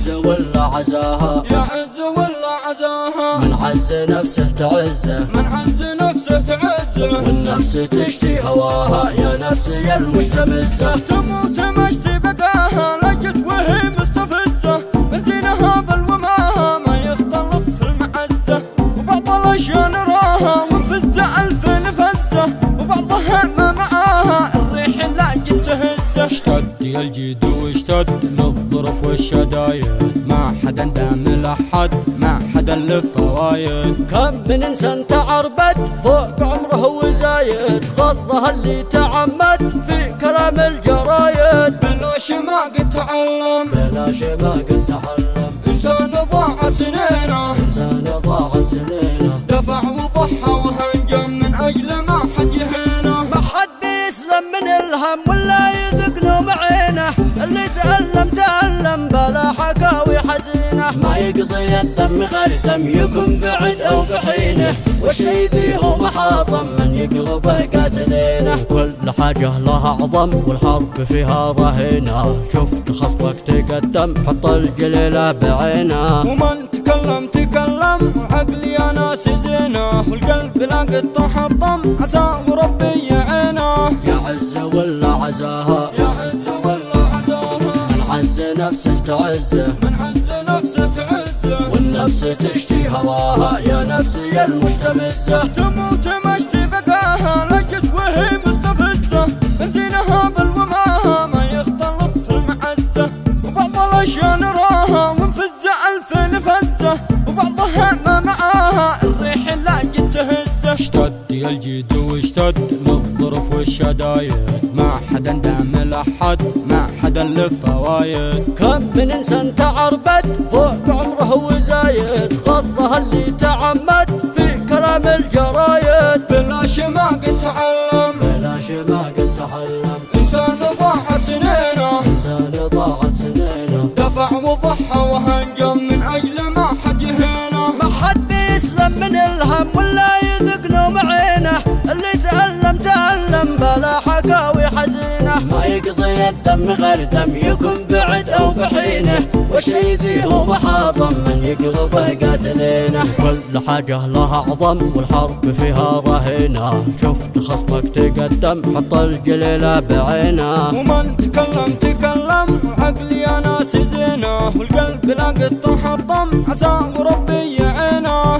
عز ولا عزاها، يا عز ولا عزاها. من عز نفسه تعزه، من عز نفسه تعزه. والنفس تشتي هواها يا نفسي المشتمزة. تموت مشتي بداها لقت وهي مستفزة، من زينها بالوماها ما يختلط في المعزة. وبعض الاشياء نراها منفزة الف نفزة، وبعضها ما معاها الريح لاقت تهزه. اشتد يا الجد واشتد للظروف والشدايد، ما حدا دام لحد ما حدا لفوايد. كم من انسان تعربد فوق عمره وزايد، غرها اللي تعمد في كلام الجرايد. بلاش ما قد تعلم، بلاش ما قد تعلم، انسان ضاعت سنينه، انسان ضاعت سنينه. دفع وضحى وهنجم من اجل ما حد يهينه. ما حد بيسلم من الهم ولا يذق نوم عينه، اللي تعلم بلا حكاوي حزينه. ما يقضي الدم غير دم يكون بعد او بحينه، والشي ذي هو محاطم من يقلبه قاتلينه. كل حاجه لها عظم والحرب فيها رهينه، شفت خصمك تقدم حط الجليله بعينه. ومن تكلم والعقل يا ناس زينه، والقلب لا قد تحطم عسى وربي يعينه. يا عز ولا عزاها، يا عز ولا عزاها. من عز نفسه تعزه، من عز نفسه تعزه. والنفس تشتي هواها يا نفسي المشتمزة. تموت مشتي بداها لقت وهي مستفزة، من زينها بالوماها ما يختلط في المعزة. وبعض الاشياء نراها منفزة الف نفزة، وبعضها ما معاها الريح لاقت تهزه. اشتد يا الجد واشتد للظروف والشدايد، ما حدا دام لحد ما حدا لفوايد. كم من انسان تعربد فوق عمره وزايد، غرها اللي تعمد في كلام الجرايد. بلاش ما قد تعلم، بلاش ما قد تعلم، انسان ضاعت سنينه، انسان ضاعت سنينه. دفع وضحى وهنجم من اجل ما حد يهينه. ما حد بيسلم من الهم ولا يذق نوم عينه، اللي تعلم بلا حكاوي حزينه. ما يقضي الدم غير دم يكون بعد او بحينه، والشي ذي هو محاطم من يقلبه قاتلينه. كل حاجه لها عظم والحرب فيها رهينه، شفت خصمك تقدم حط الجليله بعينه. ومن تكلم والعقل يا ناس زينه، والقلب لا قد تحطم عسى وربي يعينه.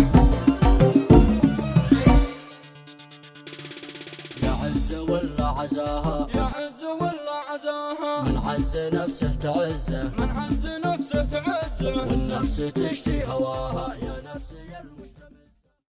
يا عز ولا عزاها، يا عز ولا عزاها. من عز نفسه تعزه، من عز نفسه تعزه. والنفس تشتي هواها يا نفسي